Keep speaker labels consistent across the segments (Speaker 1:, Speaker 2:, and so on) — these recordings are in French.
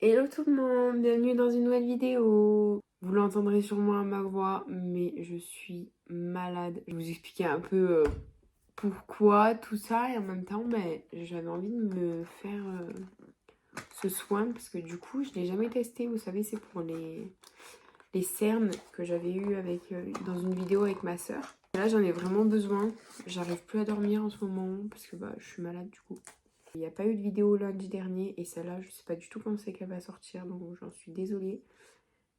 Speaker 1: Hello tout le monde, bienvenue dans une nouvelle vidéo. Vous l'entendrez sûrement à ma voix, mais je suis malade. Je vais vous expliquer un peu pourquoi tout ça et en même temps, j'avais envie de me faire ce soin parce que du coup, je l'ai jamais testé. Vous savez, c'est pour les cernes que j'avais eu avec dans une vidéo avec ma soeur. Là, j'en ai vraiment besoin. J'arrive plus à dormir en ce moment parce que je suis malade du coup. Il n'y a pas eu de vidéo lundi dernier et celle-là, je sais pas du tout quand c'est qu'elle va sortir, donc j'en suis désolée.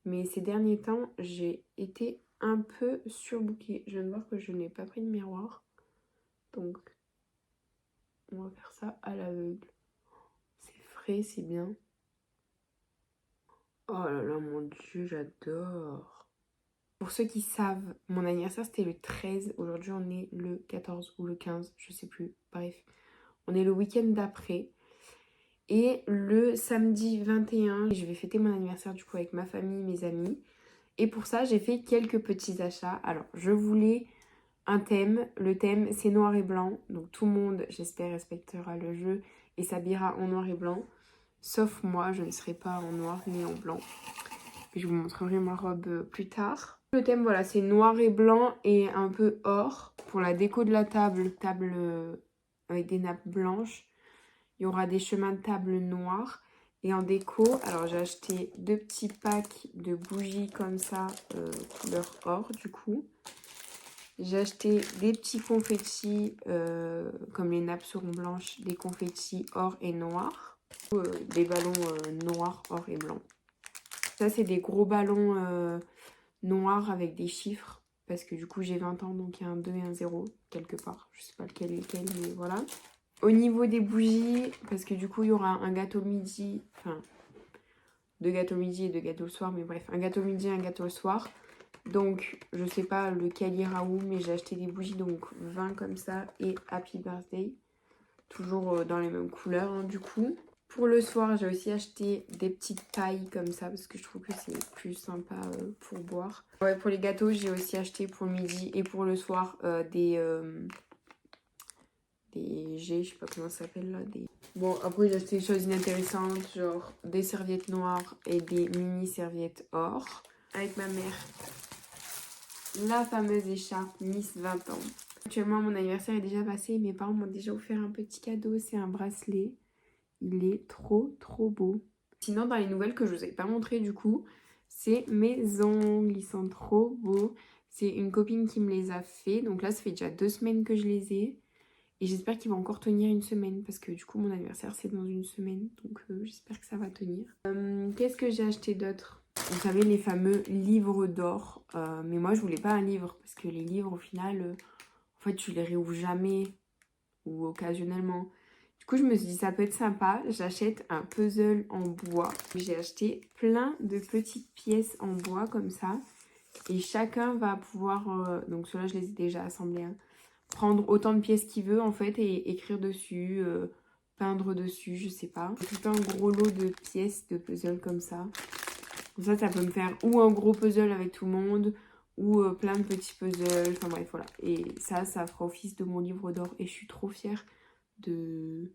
Speaker 1: Mais ces derniers temps, j'ai été un peu surbookée. Je viens de voir que je n'ai pas pris de miroir. Donc, on va faire ça à l'aveugle. C'est frais, c'est bien. Oh là là, mon Dieu, j'adore. Pour ceux qui savent, mon anniversaire c'était le 13. Aujourd'hui, on est le 14 ou le 15, je sais plus. Bref, on est le week-end d'après. Et le samedi 21, je vais fêter mon anniversaire du coup avec ma famille, mes amis. Et pour ça, j'ai fait quelques petits achats. Alors, je voulais un thème. Le thème, c'est noir et blanc. Donc, tout le monde, j'espère, respectera le jeu et s'habillera en noir et blanc. Sauf moi, je ne serai pas en noir ni en blanc. Je vous montrerai ma robe plus tard. Le thème, voilà, c'est noir et blanc et un peu or. Pour la déco de la table, avec des nappes blanches. Il y aura des chemins de table noirs. Et en déco, alors j'ai acheté 2 petits packs de bougies comme ça, couleur or du coup. J'ai acheté des petits confettis, comme les nappes seront blanches, des confettis or et noir. Des ballons noirs, or et blanc. Ça c'est des gros ballons noirs avec des chiffres. Parce que du coup j'ai 20 ans, donc il y a un 2 et un 0 quelque part. Je sais pas lequel est lequel, mais voilà. Au niveau des bougies, parce que du coup il y aura un gâteau midi, enfin 2 gâteaux midi et 2 gâteaux le soir, mais bref, un gâteau midi et un gâteau le soir. Donc je sais pas lequel ira où, mais j'ai acheté des bougies, donc 20 comme ça et Happy Birthday. Toujours dans les mêmes couleurs du coup. Pour le soir, j'ai aussi acheté des petites pailles comme ça parce que je trouve que c'est plus sympa pour boire. Ouais, pour les gâteaux, j'ai aussi acheté pour le midi et pour le soir des G, je sais pas comment ça s'appelle là. Bon, après j'ai acheté des choses inintéressantes, genre des serviettes noires et des mini serviettes or. Avec ma mère, la fameuse écharpe Miss 20 ans. Actuellement, mon anniversaire est déjà passé. Mes parents m'ont déjà offert un petit cadeau, c'est un bracelet. Il est trop trop beau. Sinon, dans les nouvelles que je vous ai pas montré du coup, c'est mes ongles. Ils sont trop beaux. C'est une copine qui me les a fait. Donc là, ça fait déjà 2 semaines que je les ai. Et j'espère qu'il va encore tenir une semaine parce que du coup mon anniversaire c'est dans une semaine. Donc j'espère que ça va tenir. Qu'est-ce que j'ai acheté d'autre? Vous savez les fameux livres d'or. Mais moi je voulais pas un livre parce que les livres au final, en fait tu les réouvres jamais ou occasionnellement. Du coup je me suis dit ça peut être sympa. J'achète un puzzle en bois. J'ai acheté plein de petites pièces en bois comme ça. Et chacun va pouvoir... donc ceux-là je les ai déjà assemblés. Hein, prendre autant de pièces qu'il veut en fait et écrire dessus, peindre dessus, je sais pas. Tout un gros lot de pièces de puzzle comme ça. Comme ça peut me faire ou un gros puzzle avec tout le monde ou plein de petits puzzles, enfin bref voilà. Et ça fera office de mon livre d'or et je suis trop fière de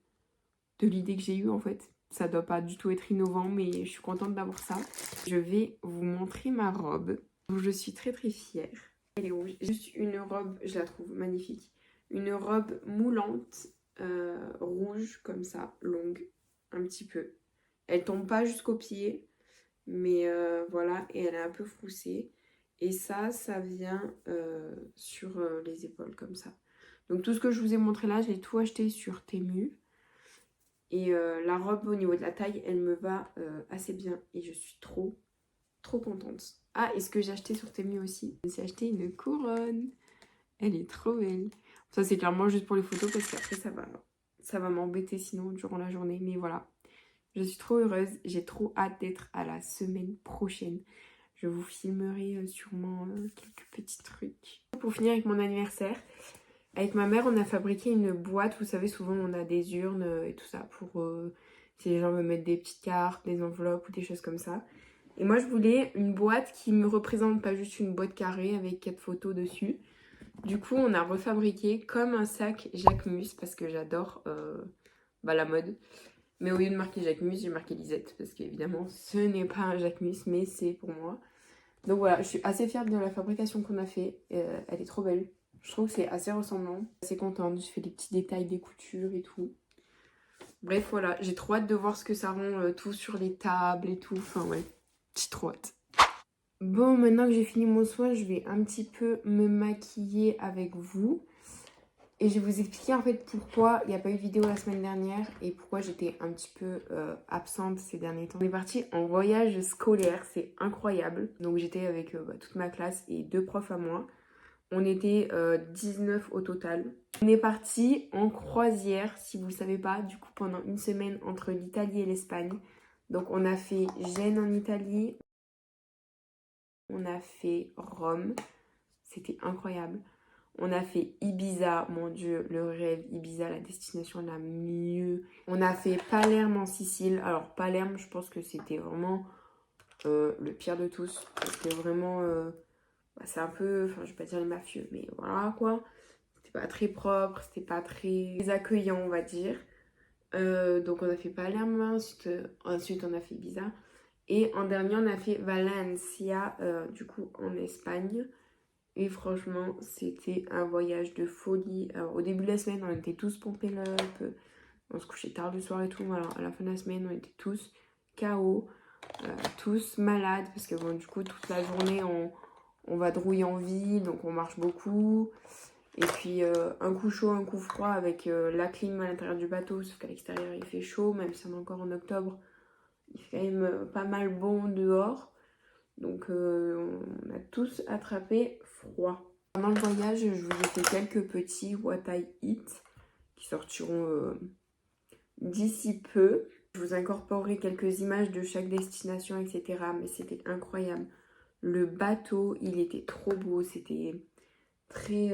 Speaker 1: l'idée que j'ai eue en fait. Ça doit pas du tout être innovant mais je suis contente d'avoir ça. Je vais vous montrer ma robe. Je suis très très fière. Elle est rouge. Juste une robe, je la trouve magnifique. Une robe moulante, rouge comme ça, longue, un petit peu. Elle tombe pas jusqu'au pied, mais voilà, et elle est un peu froussée. Et ça vient sur les épaules comme ça. Donc tout ce que je vous ai montré là, je l'ai tout acheté sur Temu. Et la robe au niveau de la taille, elle me va assez bien. Et je suis trop contente. Ah, et ce que j'ai acheté sur Temu aussi, j'ai acheté une couronne. Elle est trop belle. Ça, c'est clairement juste pour les photos parce qu'après, ça va m'embêter sinon durant la journée. Mais voilà, je suis trop heureuse. J'ai trop hâte d'être à la semaine prochaine. Je vous filmerai sûrement quelques petits trucs. Pour finir avec mon anniversaire, avec ma mère, on a fabriqué une boîte. Vous savez, souvent, on a des urnes et tout ça pour si les gens veulent mettre des petites cartes, des enveloppes ou des choses comme ça. Et moi, je voulais une boîte qui me représente, pas juste une boîte carrée avec 4 photos dessus. Du coup, on a refabriqué comme un sac Jacquemus parce que j'adore la mode. Mais au lieu de marquer Jacquemus, j'ai marqué Lisette. Parce qu'évidemment, ce n'est pas un Jacquemus, mais c'est pour moi. Donc voilà, je suis assez fière de la fabrication qu'on a fait. Elle est trop belle. Je trouve que c'est assez ressemblant. Assez contente, je fais des petits détails des coutures et tout. Bref, voilà, j'ai trop hâte de voir ce que ça rend tout sur les tables et tout. Enfin ouais, j'ai trop hâte. Bon, maintenant que j'ai fini mon soin, je vais un petit peu me maquiller avec vous. Et je vais vous expliquer en fait pourquoi il n'y a pas eu de vidéo la semaine dernière et pourquoi j'étais un petit peu absente ces derniers temps. On est parti en voyage scolaire, c'est incroyable. Donc j'étais avec toute ma classe et 2 profs à moi. On était 19 au total. On est parti en croisière, si vous ne le savez pas, du coup pendant une semaine entre l'Italie et l'Espagne. Donc on a fait Gênes en Italie, on a fait Rome, c'était incroyable. On a fait Ibiza, mon Dieu, le rêve, Ibiza, la destination la mieux. On a fait Palerme en Sicile. Alors Palerme, je pense que c'était vraiment le pire de tous. Parce que vraiment, c'est un peu, enfin je vais pas dire les mafieux, mais voilà quoi. C'était pas très propre, c'était pas très accueillant, on va dire. Donc on a fait Palerme, ensuite on a fait Ibiza. Et en dernier, on a fait Valencia, du coup en Espagne. Et franchement, c'était un voyage de folie. Alors, au début de la semaine, on était tous pompés up. On se couchait tard le soir et tout. Alors, à la fin de la semaine, on était tous KO, tous malades. Parce que, bon, du coup, toute la journée, on va drouiller en ville. Donc, on marche beaucoup. Et puis, un coup chaud, un coup froid avec la clim à l'intérieur du bateau. Sauf qu'à l'extérieur, il fait chaud. Même si on est encore en octobre, il fait quand même pas mal bon dehors. Donc on a tous attrapé froid. Pendant le voyage, je vous ai fait quelques petits What I Eat qui sortiront d'ici peu. Je vous incorporerai quelques images de chaque destination, etc. Mais c'était incroyable. Le bateau, il était trop beau. C'était très,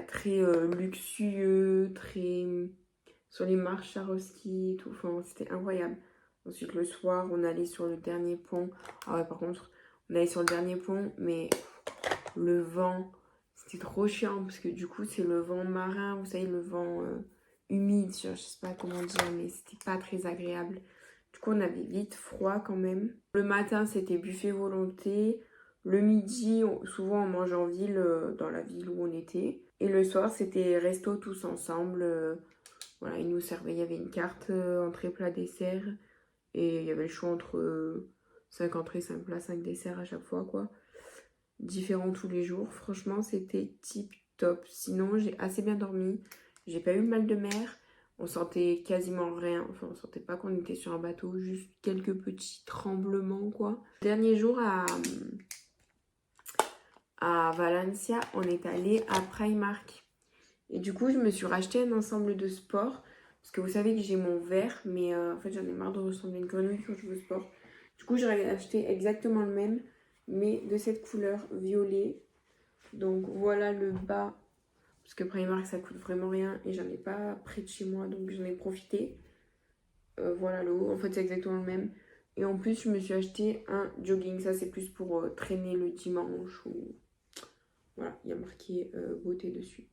Speaker 1: très luxueux, très sur les marches Swarovski et tout. Enfin, c'était incroyable. Ensuite, le soir, on allait sur le dernier pont. Ah ouais, par contre, on allait sur le dernier pont, mais le vent, c'était trop chiant parce que du coup, c'est le vent marin, vous savez, le vent humide, je sais pas comment dire, mais c'était pas très agréable. Du coup, on avait vite froid quand même. Le matin, c'était buffet volonté. Le midi, souvent, on mangeait en ville, dans la ville où on était. Et le soir, c'était resto tous ensemble. Voilà, ils nous servaient, il y avait une carte entrée, plat, dessert. Et il y avait le choix entre 5 entrées, 5 plats, 5 desserts à chaque fois, quoi. Différents tous les jours. Franchement, c'était tip top. Sinon, j'ai assez bien dormi. J'ai pas eu le mal de mer. On sentait quasiment rien. Enfin, on sentait pas qu'on était sur un bateau. Juste quelques petits tremblements, quoi. Dernier jour à Valencia, on est allé à Primark. Et du coup, je me suis racheté un ensemble de sport. Parce que vous savez que j'ai mon vert, mais en fait, j'en ai marre de ressembler à une grenouille quand je vais au sport. Du coup, j'ai acheté exactement le même, mais de cette couleur violet. Donc, voilà le bas. Parce que Primark, ça coûte vraiment rien. Et j'en ai pas près de chez moi, donc j'en ai profité. Voilà le haut. En fait, c'est exactement le même. Et en plus, je me suis acheté un jogging. Ça, c'est plus pour traîner le dimanche. Ou... Voilà, il y a marqué beauté dessus.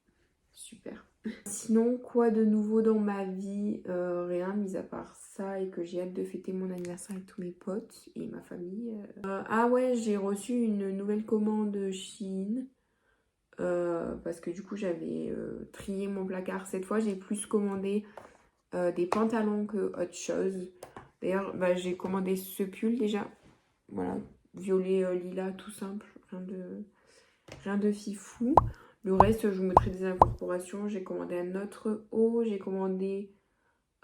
Speaker 1: Super. Sinon, quoi de nouveau dans ma vie? Rien, mis à part ça et que j'ai hâte de fêter mon anniversaire avec tous mes potes et ma famille. Ah ouais, j'ai reçu une nouvelle commande Shein parce que du coup, j'avais trié mon placard. Cette fois, j'ai plus commandé des pantalons que autre chose. D'ailleurs, j'ai commandé ce pull déjà. Voilà, violet, lilas, tout simple. Rien de fifou. Le reste, je vous mettrai des incorporations. J'ai commandé un autre haut, j'ai commandé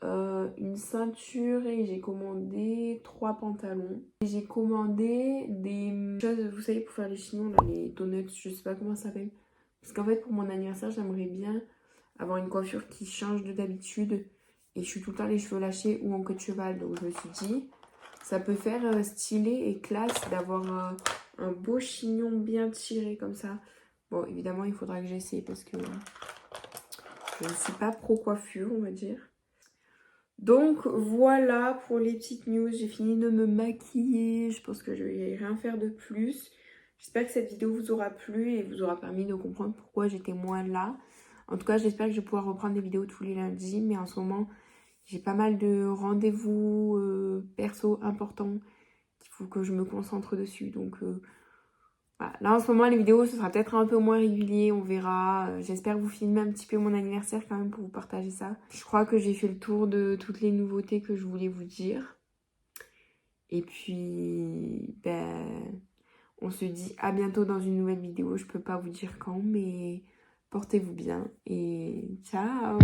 Speaker 1: une ceinture et j'ai commandé 3 pantalons. J'ai commandé des choses, vous savez, pour faire les chignons, là, les donuts, je sais pas comment ça s'appelle. Parce qu'en fait, pour mon anniversaire, j'aimerais bien avoir une coiffure qui change de d'habitude. Et je suis tout le temps les cheveux lâchés ou en queue de cheval. Donc je me suis dit, ça peut faire stylé et classe d'avoir un beau chignon bien tiré comme ça. Bon, évidemment, il faudra que j'essaie parce que je ne suis pas pro coiffure, on va dire. Donc, voilà pour les petites news. J'ai fini de me maquiller. Je pense que je vais rien faire de plus. J'espère que cette vidéo vous aura plu et vous aura permis de comprendre pourquoi j'étais moins là. En tout cas, j'espère que je vais pouvoir reprendre des vidéos tous les lundis. Mais en ce moment, J'ai pas mal de rendez-vous perso importants qu'il faut que je me concentre dessus. Donc voilà. Là en ce moment les vidéos ce sera peut-être un peu moins régulier, on verra. J'espère vous filmer un petit peu mon anniversaire quand même pour vous partager ça. Je crois que j'ai fait le tour de toutes les nouveautés que je voulais vous dire. Et puis on se dit à bientôt dans une nouvelle vidéo. Je peux pas vous dire quand, mais portez-vous bien et ciao.